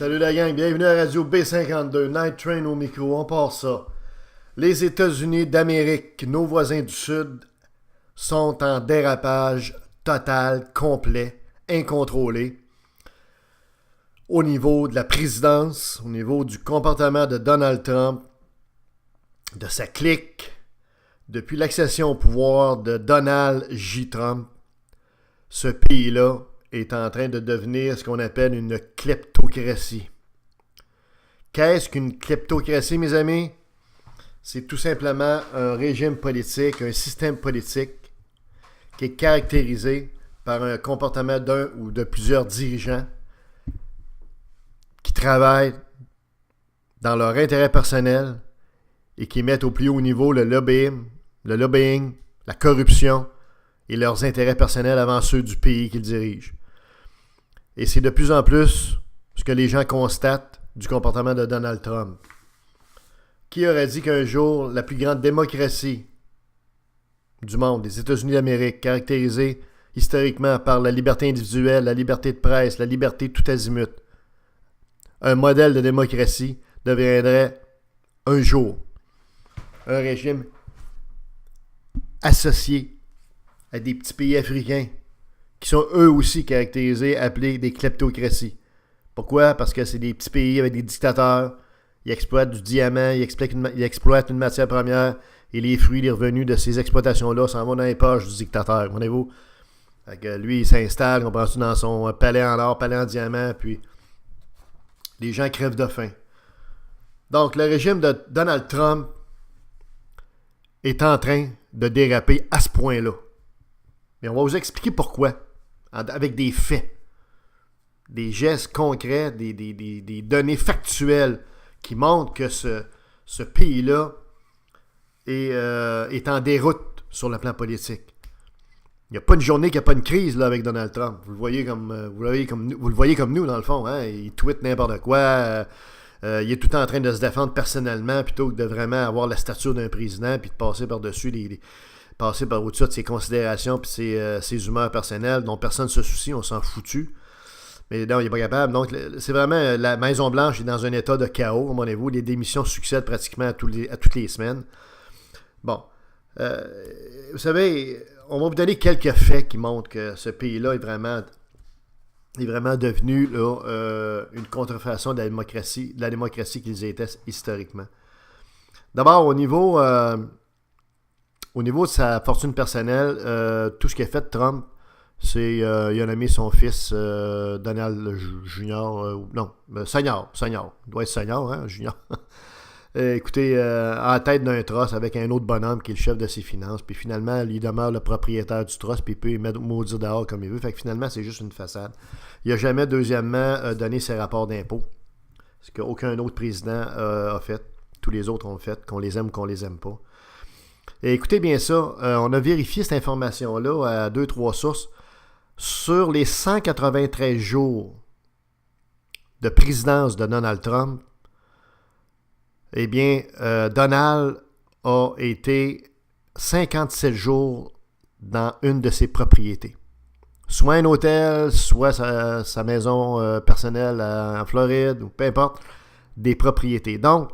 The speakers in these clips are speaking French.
Salut la gang, bienvenue à Radio B52, Night Train au micro, on part ça. Les États-Unis d'Amérique, nos voisins du Sud, sont en dérapage total, complet, incontrôlé. Au niveau de la présidence, au niveau du comportement de Donald Trump, de sa clique, depuis l'accession au pouvoir de Donald J. Trump, ce pays-là est en train de devenir ce qu'on appelle une kleptocratie. Qu'est-ce qu'une kleptocratie, mes amis? C'est tout simplement un régime politique, un système politique qui est caractérisé par un comportement d'un ou de plusieurs dirigeants qui travaillent dans leur intérêt personnel et qui mettent au plus haut niveau le lobbying, la corruption et leurs intérêts personnels avant ceux du pays qu'ils dirigent. Et c'est de plus en plus ce que les gens constatent du comportement de Donald Trump. Qui aurait dit qu'un jour, la plus grande démocratie du monde, des États-Unis d'Amérique, caractérisée historiquement par la liberté individuelle, la liberté de presse, la liberté tout azimut, un modèle de démocratie deviendrait un jour un régime associé à des petits pays africains qui sont eux aussi caractérisés, appelés des kleptocraties. Pourquoi? Parce que c'est des petits pays avec des dictateurs, ils exploitent du diamant, ils exploitent une matière première, et les fruits, les revenus de ces exploitations-là s'en vont dans les poches du dictateur, comprenez-vous? Fait que lui, il s'installe, on pense dans son palais en or, palais en diamant, puis les gens crèvent de faim. Donc, le régime de Donald Trump est en train de déraper à ce point-là. Mais on va vous expliquer pourquoi, avec des faits, des gestes concrets, des données factuelles qui montrent que ce pays-là est en déroute sur le plan politique. Il n'y a pas une journée qu'il n'y a pas une crise là, avec Donald Trump. Vous le voyez comme nous, dans le fond. Hein? Il tweet n'importe quoi. Il est tout le temps en train de se défendre personnellement plutôt que de vraiment avoir la stature d'un président puis de passer par-dessus passer par au-dessus de ses considérations puis ses humeurs personnelles dont personne ne se soucie, on s'en foutu. Mais non, il n'est pas capable. Donc, c'est vraiment la Maison-Blanche est dans un état de chaos, comprenez-vous. Les démissions succèdent pratiquement à toutes les semaines. Bon. Vous savez, on va vous donner quelques faits qui montrent que ce pays-là est vraiment devenu là, une contrefaçon de la démocratie qu'ils étaient historiquement. D'abord, au niveau de sa fortune personnelle, tout ce qu'a fait Trump, c'est il a nommé son fils Donald Junior, Senior. Il doit être Senior, hein, Junior. Écoutez, en tête d'un trust avec un autre bonhomme qui est le chef de ses finances, puis finalement, il demeure le propriétaire du trust, puis il peut y mettre maudire dehors comme il veut. Fait que finalement, c'est juste une façade. Il n'a jamais, deuxièmement, donné ses rapports d'impôts, ce qu'aucun autre président a fait. Tous les autres ont fait, qu'on les aime ou qu'on les aime pas. Et écoutez bien ça, on a vérifié cette information-là à 2-3 sources. Sur les 193 jours de présidence de Donald Trump, eh bien, Donald a été 57 jours dans une de ses propriétés. Soit un hôtel, soit sa maison personnelle en Floride, ou peu importe, des propriétés. Donc,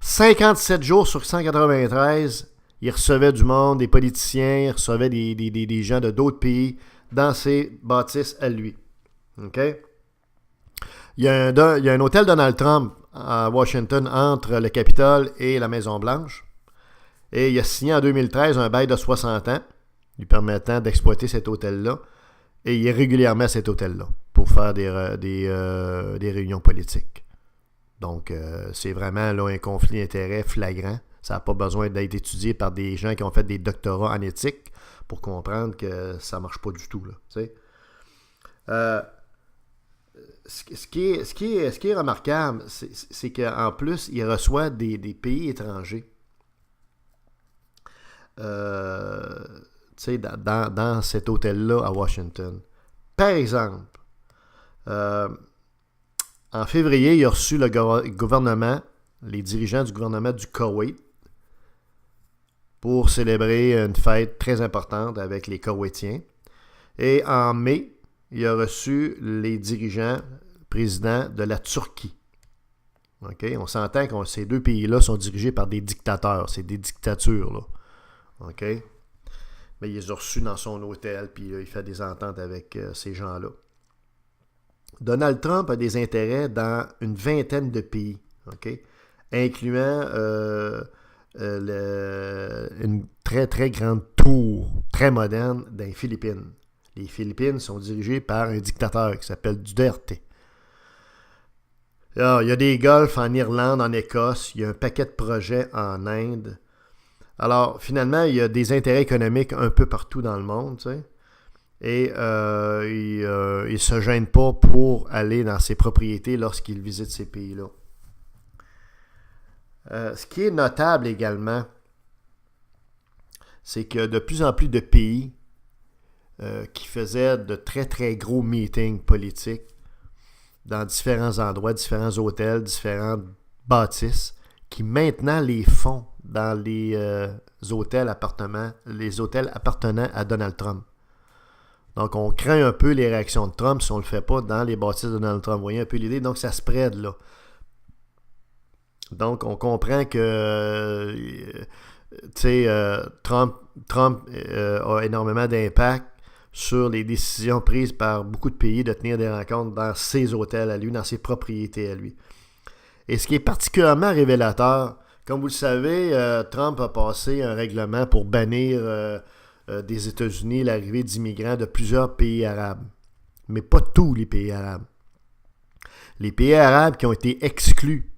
57 jours sur 193, il recevait du monde, des politiciens, il recevait des gens de d'autres pays dans ses bâtisses à lui. OK? Il y a un hôtel Donald Trump à Washington entre le Capitole et la Maison-Blanche. Et il a signé en 2013 un bail de 60 ans lui permettant d'exploiter cet hôtel-là. Et il est régulièrement à cet hôtel-là pour faire des réunions politiques. Donc, c'est vraiment là, un conflit d'intérêts flagrant. Ça n'a pas besoin d'être étudié par des gens qui ont fait des doctorats en éthique pour comprendre que ça ne marche pas du tout. Là, tu sais. Ce qui est remarquable, c'est qu'en plus, il reçoit des pays étrangers dans cet hôtel-là à Washington. Par exemple, en février, il a reçu le gouvernement, les dirigeants du gouvernement du Koweït pour célébrer une fête très importante avec les Koweïtiens. Et en mai, il a reçu les dirigeants président de la Turquie. Okay? On s'entend que ces deux pays-là sont dirigés par des dictateurs. C'est des dictatures, là. OK? Mais il les a reçus dans son hôtel, puis il fait des ententes avec ces gens-là. Donald Trump a des intérêts dans une vingtaine de pays, OK? Incluant une très, très grande tour, très moderne, dans les Philippines. Les Philippines sont dirigées par un dictateur qui s'appelle Duterte. Alors, il y a des golfs en Irlande, en Écosse, il y a un paquet de projets en Inde. Alors, finalement, il y a des intérêts économiques un peu partout dans le monde, tu sais. Et il ne se gêne pas pour aller dans ses propriétés lorsqu'il visite ces pays-là. Ce qui est notable également, c'est que de plus en plus de pays qui faisaient de très très gros meetings politiques dans différents endroits, différents hôtels, différentes bâtisses, qui maintenant les font dans les hôtels appartenant à Donald Trump. Donc, on craint un peu les réactions de Trump si on ne le fait pas dans les bâtisses de Donald Trump. Vous voyez un peu l'idée? Donc, ça spread, là. Donc, on comprend que Trump a énormément d'impact sur les décisions prises par beaucoup de pays de tenir des rencontres dans ses hôtels à lui, dans ses propriétés à lui. Et ce qui est particulièrement révélateur, comme vous le savez, Trump a passé un règlement pour bannir des États-Unis l'arrivée d'immigrants de plusieurs pays arabes. Mais pas tous les pays arabes. Les pays arabes qui ont été exclus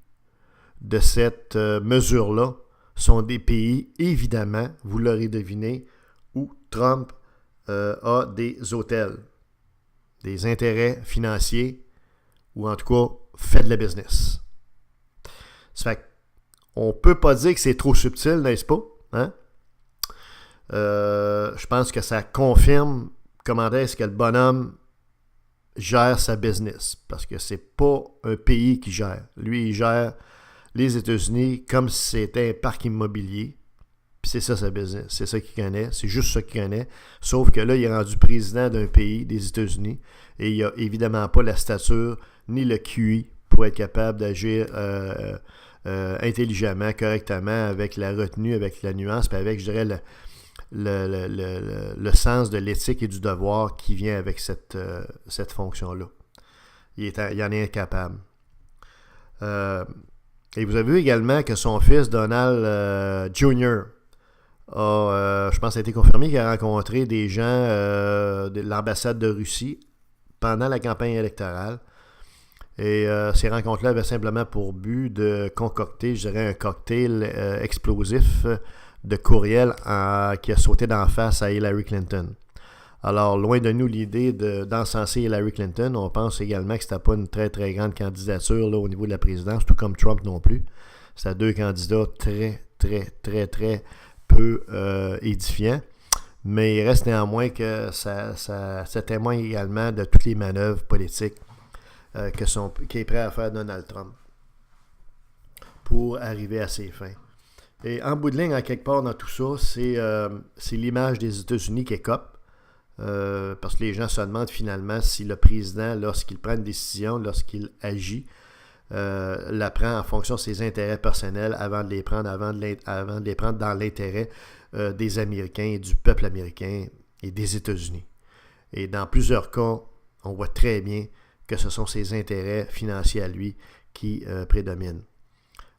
de cette mesure-là sont des pays, évidemment, vous l'aurez deviné, où Trump a des hôtels, des intérêts financiers, ou en tout cas, fait de la business. Ça fait qu'on ne peut pas dire que c'est trop subtil, n'est-ce pas? Hein? Je pense que ça confirme comment est-ce que le bonhomme gère sa business. Parce que c'est pas un pays qui gère. Lui, il gère les États-Unis comme si c'était un parc immobilier. Puis c'est ça sa business. C'est ça qu'il connaît. C'est juste ça qu'il connaît. Sauf que là, il est rendu président d'un pays, des États-Unis. Et il n'a évidemment pas la stature ni le QI pour être capable d'agir intelligemment, correctement, avec la retenue, avec la nuance, puis avec, je dirais, le sens de l'éthique et du devoir qui vient avec cette fonction-là. Il en est incapable. Et vous avez vu également que son fils, Donald Jr., je pense que ça a été confirmé qu'il a rencontré des gens de l'ambassade de Russie pendant la campagne électorale. Et ces rencontres-là avaient simplement pour but de concocter, je dirais, un cocktail explosif de courriel qui a sauté d'en face à Hillary Clinton. Alors, loin de nous l'idée d'encenser Hillary Clinton, on pense également que c'était pas une très, très grande candidature là, au niveau de la présidence, tout comme Trump non plus. C'était deux candidats très, très, très, très peu édifiants. Mais il reste néanmoins que ça témoigne également de toutes les manœuvres politiques qui est prêt à faire Donald Trump pour arriver à ses fins. Et en bout de ligne, en quelque part dans tout ça, c'est l'image des États-Unis qui écope. Parce que les gens se demandent finalement si le président, lorsqu'il prend une décision, lorsqu'il agit, la prend en fonction de ses intérêts personnels avant de les prendre dans l'intérêt des Américains et du peuple américain et des États-Unis. Et dans plusieurs cas, on voit très bien que ce sont ses intérêts financiers à lui qui prédominent.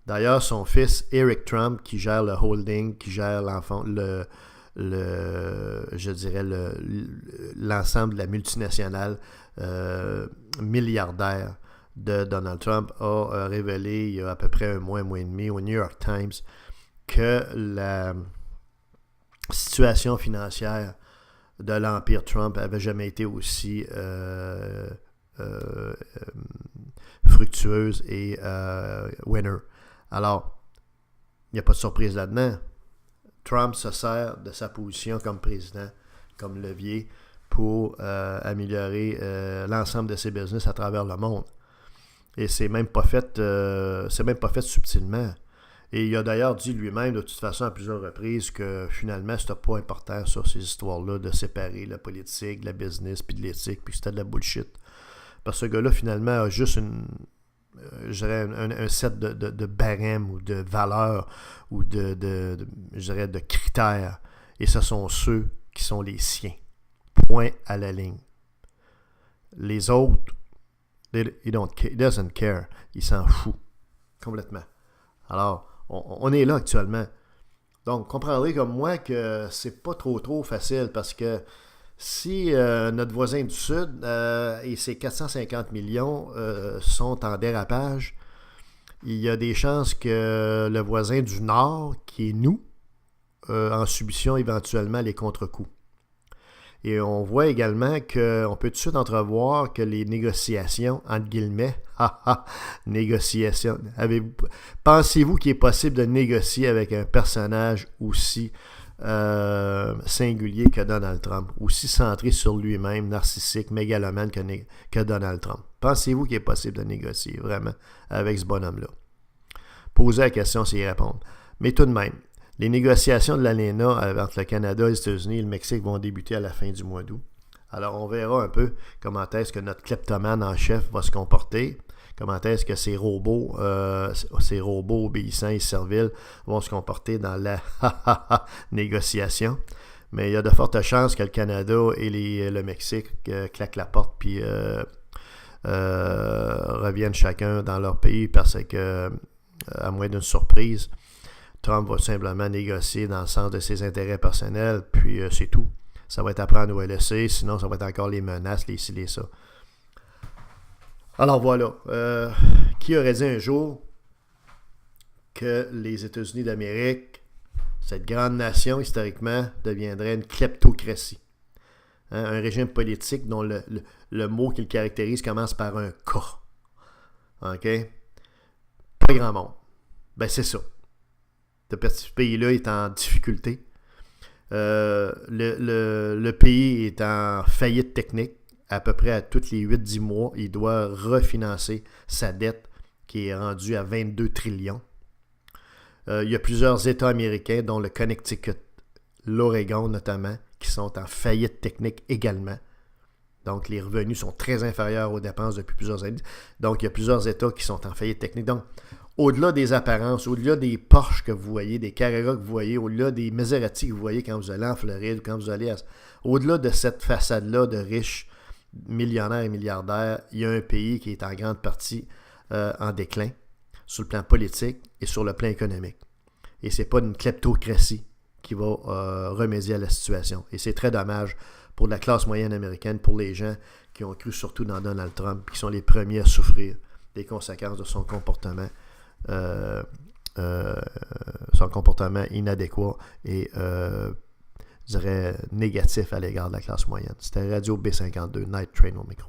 D'ailleurs, son fils, Eric Trump, qui gère le holding, qui gère l'ensemble de la multinationale milliardaire de Donald Trump, a révélé il y a à peu près un mois et demi au New York Times que la situation financière de l'Empire Trump n'avait jamais été aussi fructueuse et winner. Alors, il n'y a pas de surprise là-dedans. Trump se sert de sa position comme président, comme levier, pour améliorer l'ensemble de ses business à travers le monde. Et c'est même pas fait subtilement. Et il a d'ailleurs dit lui-même, de toute façon, à plusieurs reprises, que finalement, c'était pas important sur ces histoires-là de séparer la politique, de la business, puis de l'éthique, puis c'était de la bullshit. Parce que ce gars-là, finalement, a juste je dirais un set de barèmes ou de valeurs ou je dirais de critères. Et ce sont ceux qui sont les siens. Point à la ligne. Les autres, he doesn't care. Il s'en fout. Complètement. Alors, on est là actuellement. Donc, comprendrez comme moi que c'est pas trop facile parce que si notre voisin du Sud et ses 450 millions sont en dérapage, il y a des chances que le voisin du Nord, qui est nous, en subissons éventuellement les contre-coups. Et on voit également qu'on peut tout de suite entrevoir que les négociations, entre guillemets, négociations, pensez-vous qu'il est possible de négocier avec un personnage aussi singulier que Donald Trump, aussi centré sur lui-même, narcissique, mégalomane que Donald Trump? Pensez-vous qu'il est possible de négocier vraiment avec ce bonhomme-là? Posez la question, c'est y répondre. Mais tout de même, les négociations de l'ALENA entre le Canada, les États-Unis et le Mexique vont débuter à la fin du mois d'août. Alors, on verra un peu comment est-ce que notre kleptomane en chef va se comporter, comment est-ce que ces robots obéissants et serviles vont se comporter dans la négociation. Mais il y a de fortes chances que le Canada et le Mexique claquent la porte puis reviennent chacun dans leur pays parce que, à moins d'une surprise, Trump va simplement négocier dans le sens de ses intérêts personnels, puis c'est tout. Ça va être à prendre ou à laisser, sinon ça va être encore les menaces, les ci, les ça. Alors voilà, qui aurait dit un jour que les États-Unis d'Amérique, cette grande nation historiquement, deviendrait une kleptocratie. Hein, un régime politique dont le mot qui le caractérise commence par un K. OK? Pas grand monde. Ben c'est ça. Ce pays-là est en difficulté. Le pays est en faillite technique. À peu près à tous les 8-10 mois, il doit refinancer sa dette qui est rendue à 22 trillions. Il y a plusieurs États américains, dont le Connecticut, l'Oregon notamment, qui sont en faillite technique également. Donc, les revenus sont très inférieurs aux dépenses depuis plusieurs années. Donc, il y a plusieurs États qui sont en faillite technique. Donc, au-delà des apparences, au-delà des Porsche que vous voyez, des Carrera que vous voyez, au-delà des Maserati que vous voyez quand vous allez en Floride, quand vous allez au-delà de cette façade-là de riches, millionnaires et milliardaires, il y a un pays qui est en grande partie en déclin sur le plan politique et sur le plan économique. Et ce n'est pas une kleptocratie qui va remédier à la situation. Et c'est très dommage pour la classe moyenne américaine, pour les gens qui ont cru surtout dans Donald Trump, qui sont les premiers à souffrir des conséquences de son comportement inadéquat et je dirais négatif à l'égard de la classe moyenne. C'était Radio B52, Night Train au micro.